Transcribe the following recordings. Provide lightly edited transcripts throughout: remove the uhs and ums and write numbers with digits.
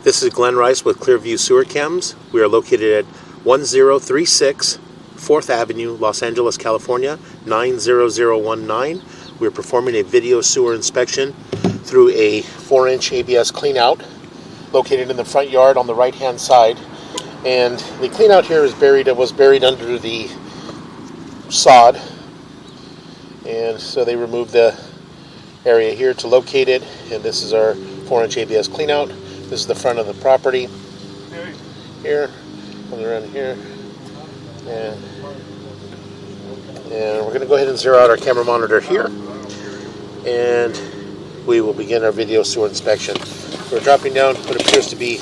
This is Glenn Rice with Clearview Sewer Chems. We are located at 1036 4th Avenue, Los Angeles, California, 90019. We are performing a video sewer inspection through a 4-inch ABS cleanout located in the front yard on the right-hand side. And the cleanout here is buried. It was buried under the sod, and so they removed the area here to locate it. And this is our 4-inch ABS cleanout. This is the front of the property. Here, comes around here, and we're going to go ahead and zero out our camera monitor here, and we will begin our video sewer inspection. We're dropping down what appears to be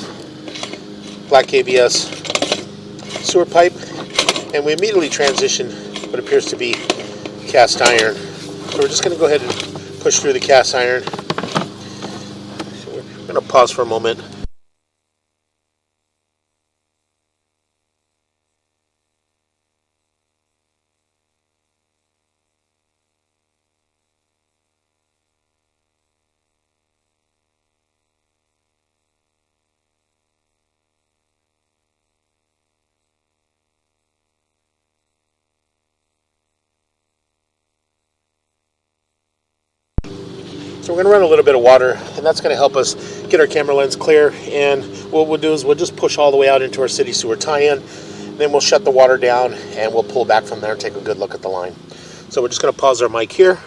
black ABS sewer pipe, and we immediately transition what appears to be cast iron. So we're just going to go ahead and push through the cast iron. So we're going to pause for a moment. So we're going to run a little bit of water, and that's going to help us get our camera lens clear. And what we'll do is we'll just push all the way out into our city sewer tie-in. Then we'll shut the water down, and we'll pull back from there and take a good look at the line. So we're just going to pause our mic here.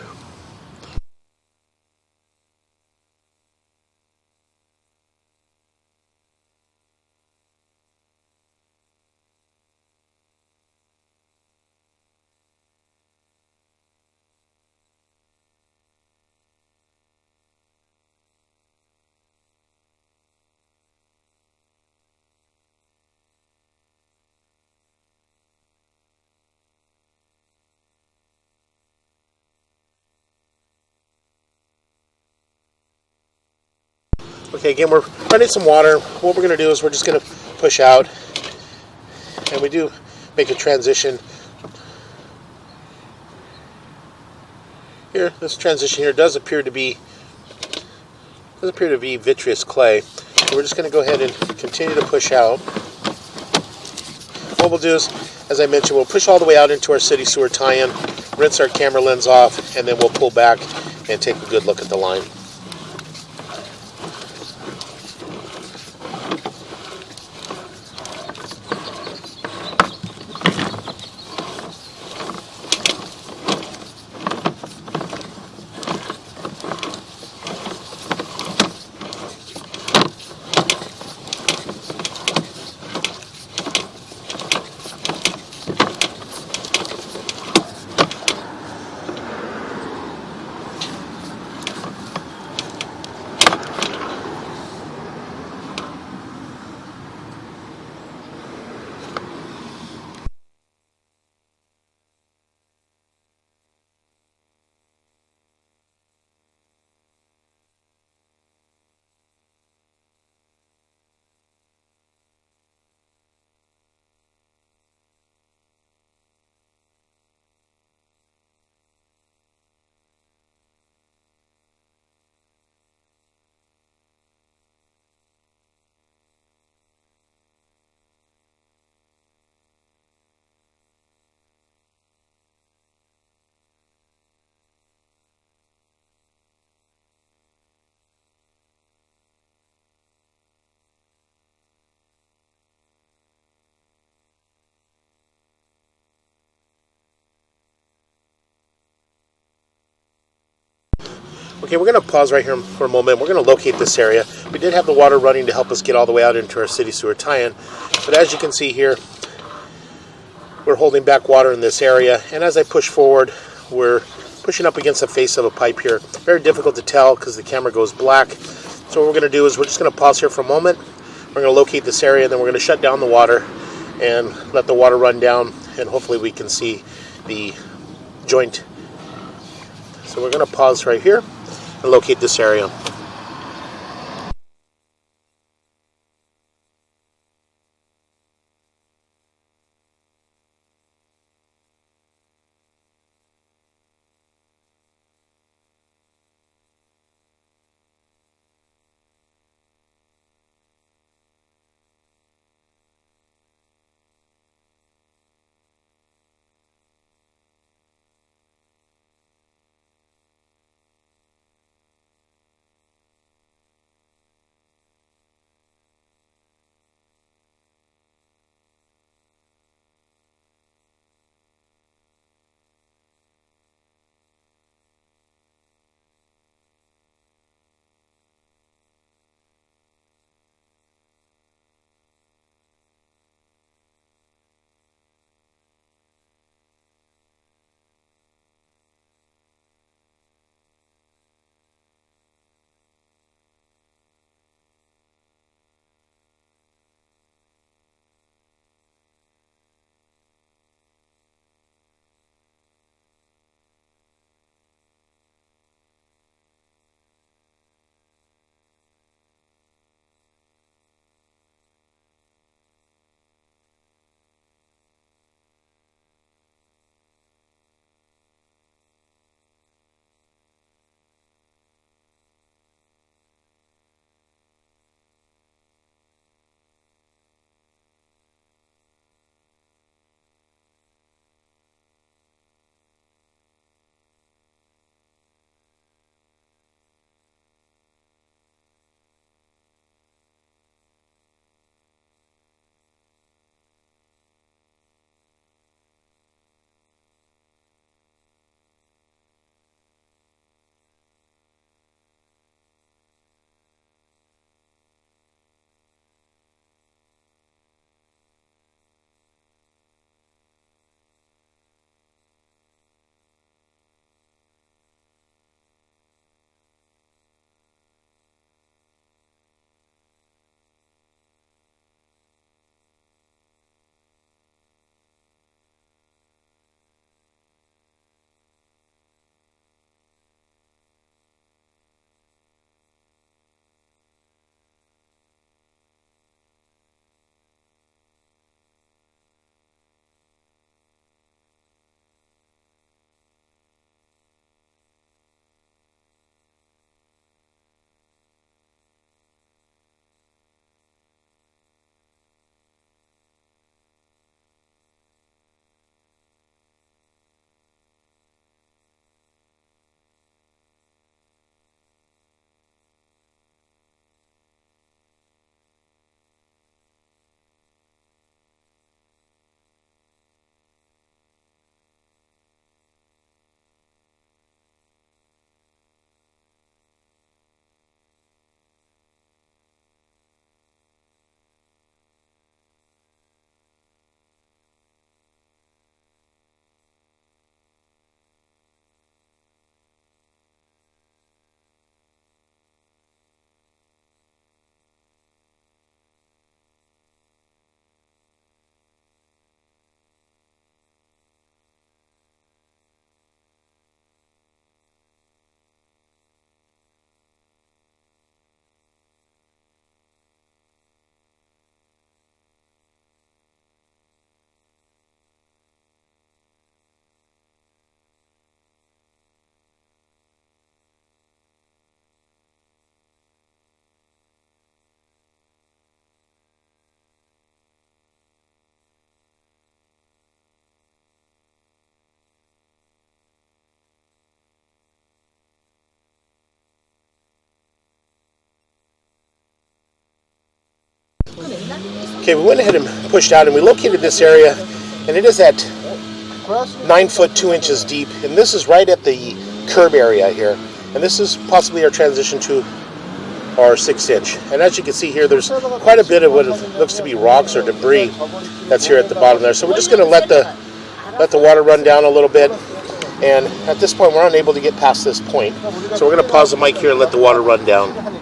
Okay, again, we're running some water. What we're going to do is we're just going to push out, and we do make a transition. Here, this transition here does appear to be vitreous clay. So we're just going to go ahead and continue to push out. What we'll do is, as I mentioned, we'll push all the way out into our city sewer tie-in, rinse our camera lens off, and then we'll pull back and take a good look at the line. Okay, we're going to pause right here for a moment. We're going to locate this area. We did have the water running to help us get all the way out into our city sewer tie-in, but as you can see here, we're holding back water in this area, and as I push forward, we're pushing up against the face of a pipe here. Very difficult to tell because the camera goes black. So what we're going to do is we're just going to pause here for a moment. We're going to locate this area, then we're going to shut down the water and let the water run down, and hopefully we can see the joint. So we're going to pause right here and locate this area. Okay, we went ahead and pushed out, and we located this area, and it is at 9 foot 2 inches deep, and this is right at the curb area here, and this is possibly our transition to our 6-inch. And as you can see here, there's quite a bit of what looks to be rocks or debris that's here at the bottom there. So we're just going to let the water run down a little bit, and at this point we're unable to get past this point, so we're going to pause the mic here and let the water run down.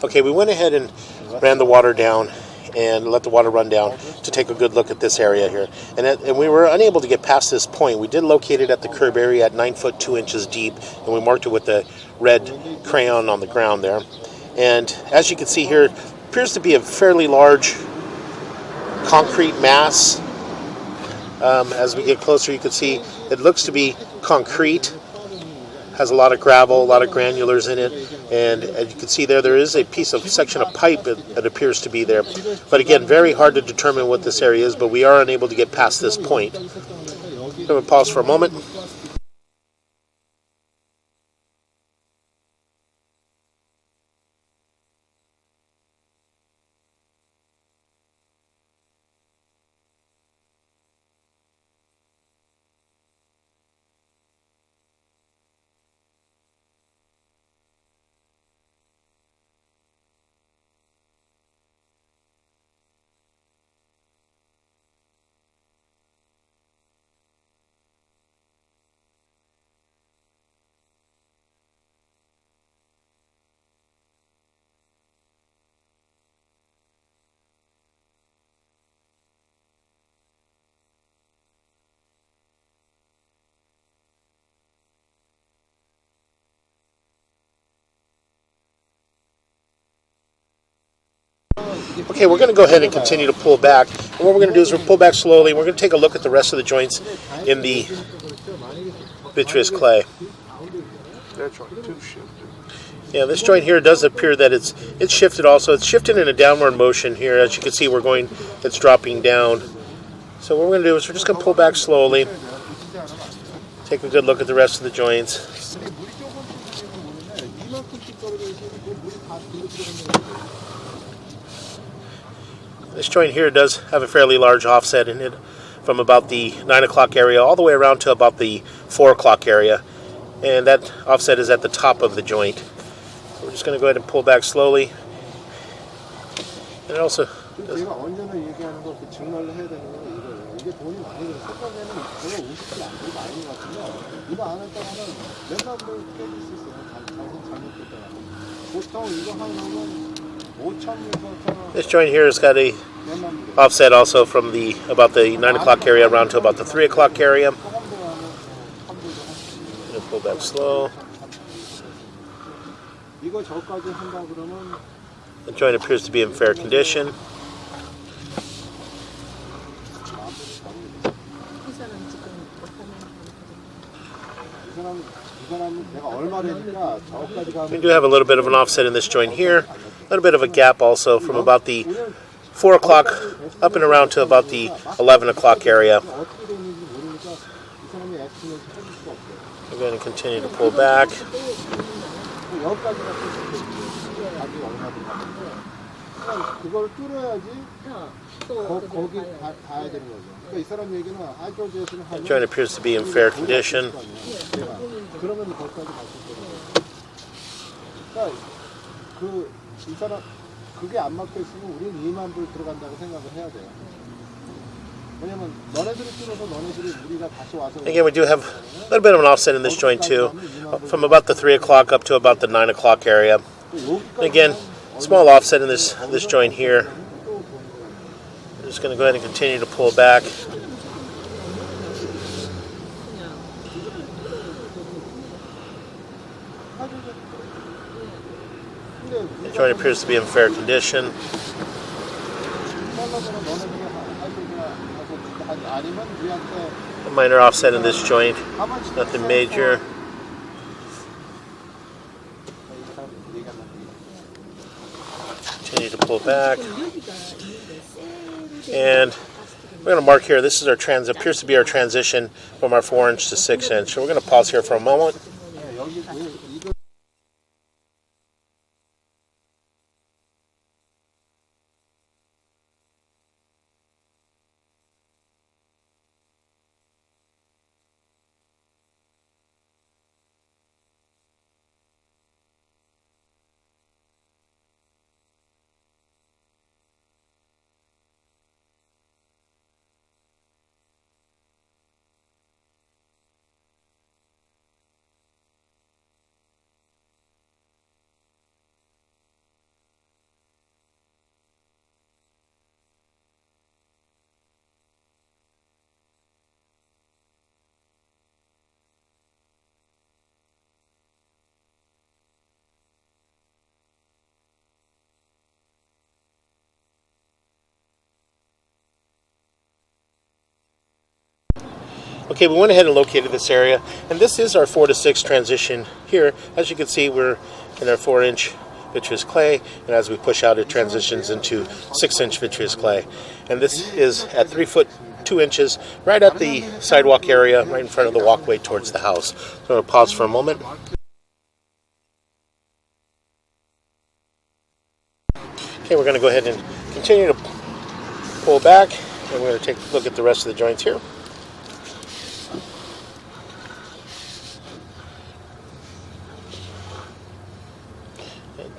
Okay, we went ahead and ran the water down and let the water run down to take a good look at this area here. And we were unable to get past this point. We did locate it at the curb area at 9 foot 2 inches deep, and we marked it with the red crayon on the ground there. And as you can see here, it appears to be a fairly large concrete mass. As we get closer, you can see it looks to be concrete. Has a lot of gravel, a lot of granulars in it, and as you can see there is a section of pipe that appears to be there. But again, very hard to determine what this area is, but we are unable to get past this point. I'm going to pause for a moment. Okay, we're going to go ahead and continue to pull back. And what we're going to do is we'll pull back slowly. We're going to take a look at the rest of the joints in the vitreous clay. That joint too shifted. Yeah, this joint here does appear that it's shifted also. It's shifted in a downward motion here. As you can see, it's dropping down. So what we're going to do is we're just going to pull back slowly. Take a good look at the rest of the joints. This joint here does have a fairly large offset in it from about the 9 o'clock area all the way around to about the 4 o'clock area. And that offset is at the top of the joint. We're just going to go ahead and pull back slowly. And it also does. This joint here has got a offset also from about the 9 o'clock area around to about the 3 o'clock area. Pull back slow. The joint appears to be in fair condition. We do have a little bit of an offset in this joint here. A little bit of a gap also from about the 4 o'clock up and around to about the 11 o'clock area. We're going to continue to pull back. The joint appears to be in fair condition. Again, we do have a little bit of an offset in this joint too, from about the 3 o'clock up to about the 9 o'clock area. And again, small offset in this joint here. I'm just going to go ahead and continue to pull back. The joint appears to be in fair condition. A minor offset in this joint, nothing major. Continue to pull back. And we're going to mark here, this is our appears to be our transition from our 4-inch to 6-inch. So we're going to pause here for a moment. Okay, we went ahead and located this area, and this is our 4 to 6 transition here. As you can see, we're in our 4-inch vitreous clay, and as we push out, it transitions into 6-inch vitreous clay. And this is at 3 foot 2 inches, right at the sidewalk area, right in front of the walkway towards the house. So I'm going to pause for a moment. Okay, we're going to go ahead and continue to pull back, and we're going to take a look at the rest of the joints here.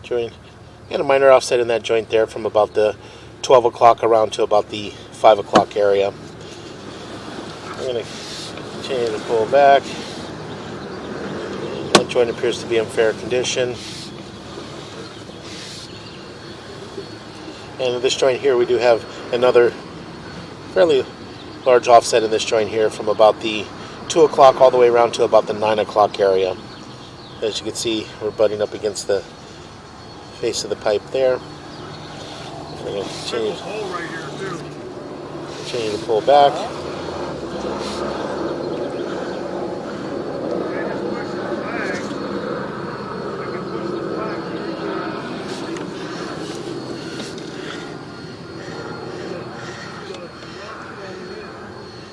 Joint, and a minor offset in that joint there from about the 12 o'clock around to about the 5 o'clock area. I'm going to continue to pull back. That joint appears to be in fair condition. And in this joint here, we do have another fairly large offset in this joint here from about the 2 o'clock all the way around to about the 9 o'clock area. As you can see, we're butting up against the face of the pipe there. We're going to continue to pull back.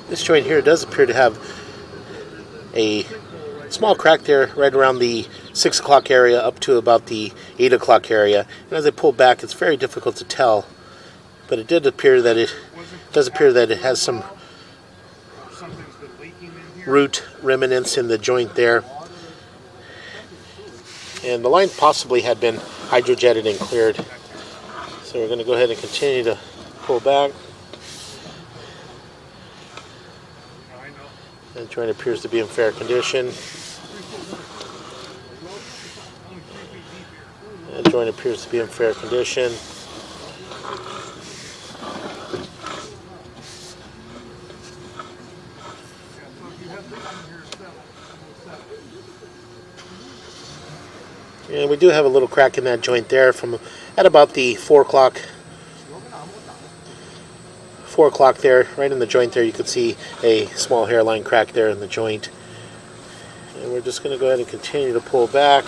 This joint here does appear to have a small crack there right around the 6 o'clock area up to about the 8 o'clock area. And as I pull back, it's very difficult to tell, but it does appear that it has some root remnants in the joint there. And the line possibly had been hydrojetted and cleared. So we're going to go ahead and continue to pull back. The joint appears to be in fair condition. The joint appears to be in fair condition. And we do have a little crack in that joint there from at about the 4 o'clock there, right in the joint there. You can see a small hairline crack there in the joint. And we're just going to go ahead and continue to pull back.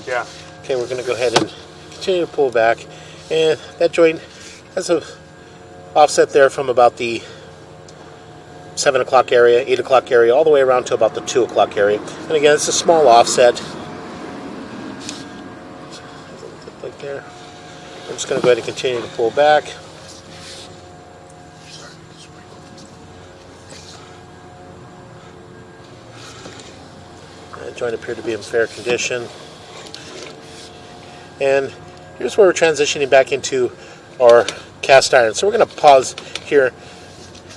Yeah. Okay, we're going to go ahead and continue to pull back. And that joint has a offset there from about the 7 o'clock area, 8 o'clock area, all the way around to about the 2 o'clock area. And again, it's a small offset. Like there. I'm just going to go ahead and continue to pull back. That joint appeared to be in fair condition. And here's where we're transitioning back into our cast iron. So we're going to pause here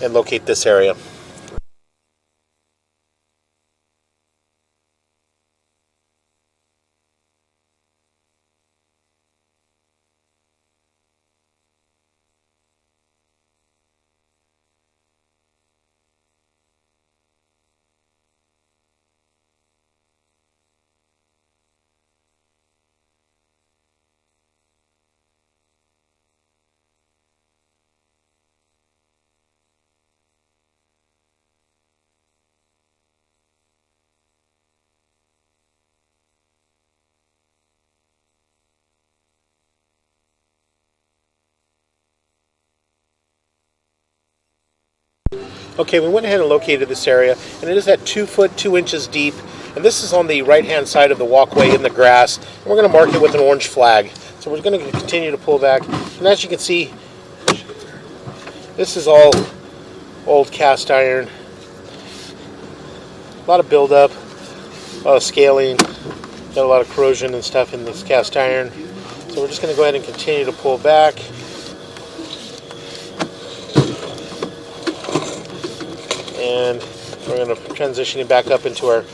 and locate this area. Okay, we went ahead and located this area, and it is at 2 foot 2 inches deep, and this is on the right hand side of the walkway in the grass, and we're going to mark it with an orange flag. So we're going to continue to pull back, and as you can see, this is all old cast iron. A lot of buildup, a lot of scaling, Got a lot of corrosion and stuff in this cast iron. So we're just going to go ahead and continue to pull back. And we're going to transition it back up into our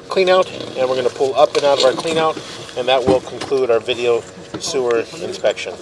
clean out, and we're going to pull up and out of our clean out, and that will conclude our video sewer inspection.